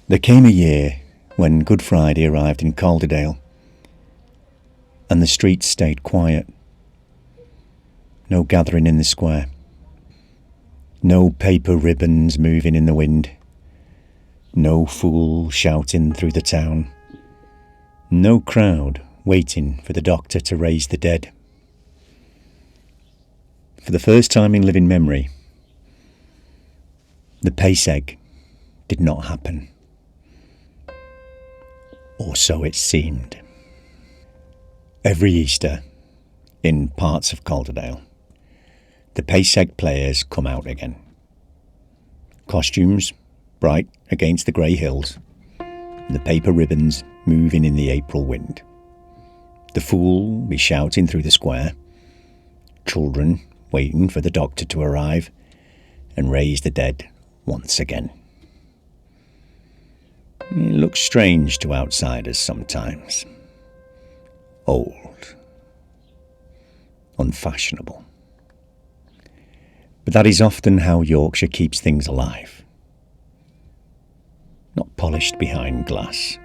There came a year when Good Friday arrived in Calderdale, and the streets stayed quiet. No gathering in the square. No paper ribbons moving in the wind. No fool shouting through the town. No crowd waiting for the doctor to raise the dead. For the first time in living memory, the pace egg did not happen. Or so it seemed. Every Easter, in parts of Calderdale, the pace egg players come out again. Costumes bright against the grey hills, the paper ribbons moving in the April wind. The fool be shouting through the square, children waiting for the doctor to arrive and raise the dead once again. It looks strange to outsiders sometimes. Old. Unfashionable. But that is often how Yorkshire keeps things alive. Not polished behind glass,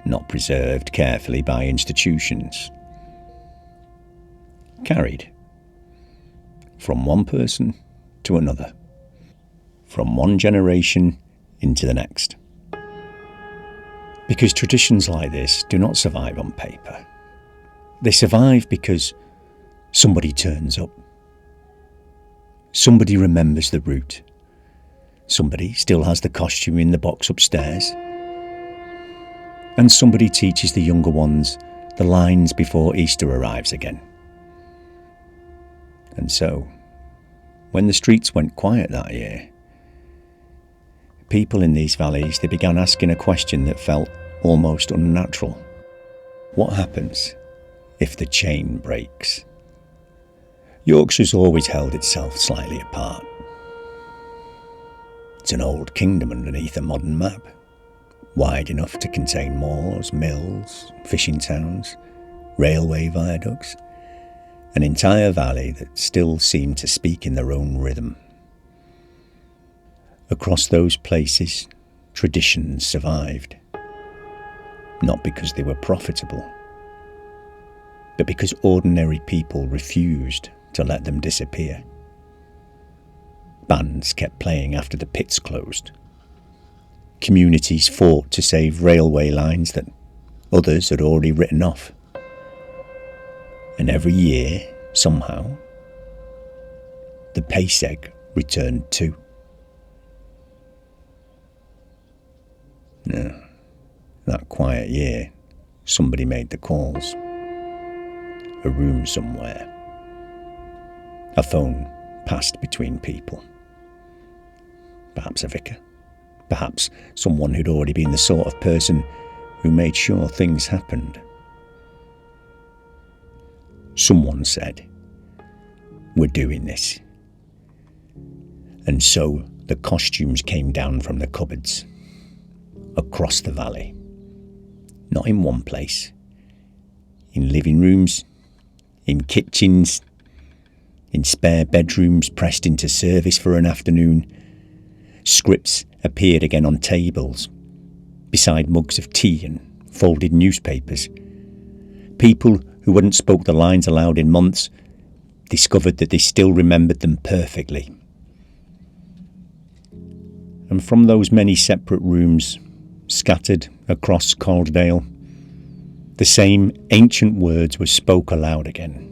not preserved carefully by institutions. Carried from one person to another, from one generation into the next. Because traditions like this do not survive on paper. They survive because somebody turns up. Somebody remembers the route. Somebody still has the costume in the box upstairs. And somebody teaches the younger ones the lines before Easter arrives again. And so, when the streets went quiet that year, people in these valleys, they began asking a question that felt almost unnatural. What happens if the chain breaks? Yorkshire's always held itself slightly apart. It's an old kingdom underneath a modern map, wide enough to contain moors, mills, fishing towns, railway viaducts, an entire valley that still seemed to speak in their own rhythm. Across those places, traditions survived, not because they were profitable, but because ordinary people refused to let them disappear. Bands kept playing after the pits closed. Communities fought to save railway lines that others had already written off. And every year, somehow, the pace egg returned too. No, that quiet year, somebody made the calls. A room somewhere. A phone passed between people. Perhaps a vicar. Perhaps someone who'd already been the sort of person who made sure things happened. Someone said, "We're doing this." And so the costumes came down from the cupboards, across the valley. Not in one place. In living rooms, in kitchens, in spare bedrooms pressed into service for an afternoon. Scripts appeared again on tables, beside mugs of tea and folded newspapers. People who hadn't spoke the lines aloud in months discovered that they still remembered them perfectly. And from those many separate rooms, scattered across Calderdale, the same ancient words were spoke aloud again.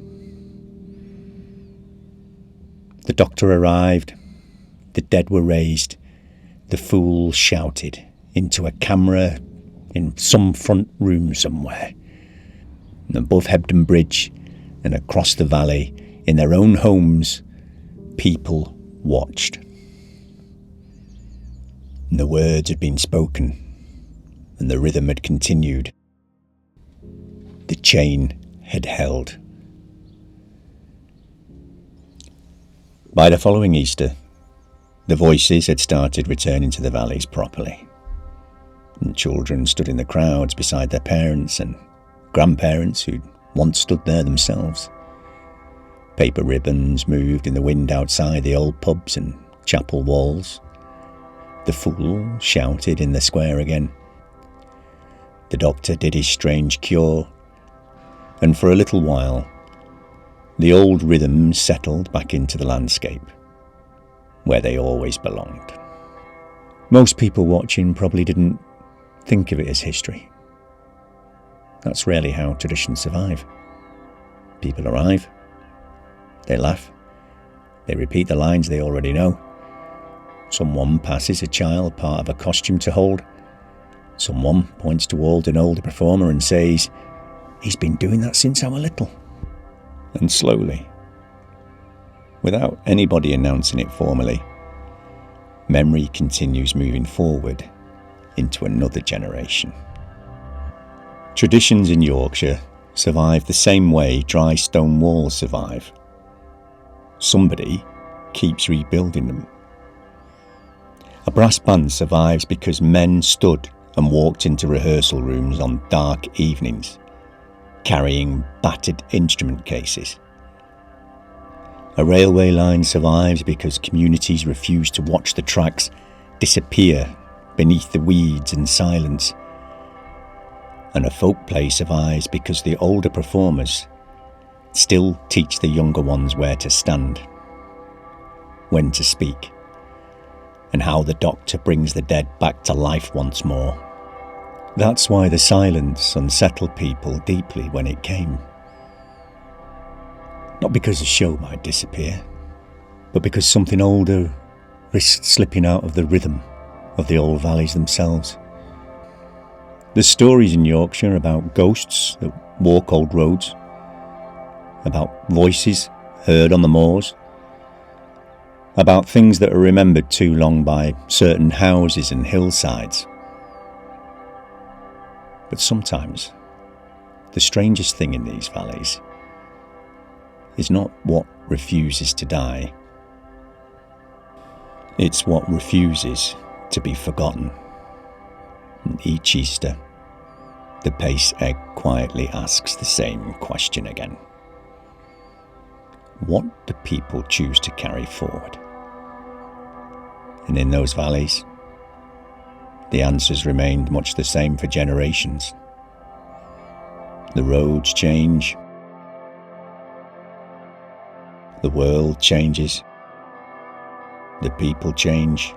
The doctor arrived, the dead were raised, the fool shouted into a camera in some front room somewhere. And above Hebden Bridge and across the valley, in their own homes, people watched. And the words had been spoken, and the rhythm had continued. The chain had held. By the following Easter, the voices had started returning to the valleys properly, and children stood in the crowds beside their parents and grandparents who'd once stood there themselves. Paper ribbons moved in the wind outside the old pubs and chapel walls. The fool shouted in the square again. The doctor did his strange cure, and for a little while, the old rhythms settled back into the landscape, where they always belonged. Most people watching probably didn't think of it as history. That's rarely how traditions survive. People arrive, they laugh, they repeat the lines they already know. Someone passes a child part of a costume to hold. Someone points toward an older performer and says, "He's been doing that since I was little." And slowly, without anybody announcing it formally, memory continues moving forward into another generation. Traditions in Yorkshire survive the same way dry stone walls survive. Somebody keeps rebuilding them. A brass band survives because men stood and walked into rehearsal rooms on dark evenings, carrying battered instrument cases. A railway line survives because communities refuse to watch the tracks disappear beneath the weeds and silence. And a folk play survives because the older performers still teach the younger ones where to stand, when to speak, and how the doctor brings the dead back to life once more. That's why the silence unsettled people deeply when it came. Not because the show might disappear, but because something older risked slipping out of the rhythm of the old valleys themselves. There's stories in Yorkshire about ghosts that walk old roads, about voices heard on the moors, about things that are remembered too long by certain houses and hillsides. But sometimes, the strangest thing in these valleys is not what refuses to die. It's what refuses to be forgotten. And each Easter, the pace egg quietly asks the same question again. What do people choose to carry forward? And in those valleys, the answers remained much the same for generations. The roads change. The world changes. The people change.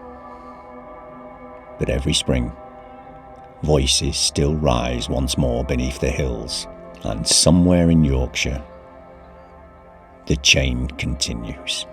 But every spring, voices still rise once more beneath the hills, and somewhere in Yorkshire, the chain continues.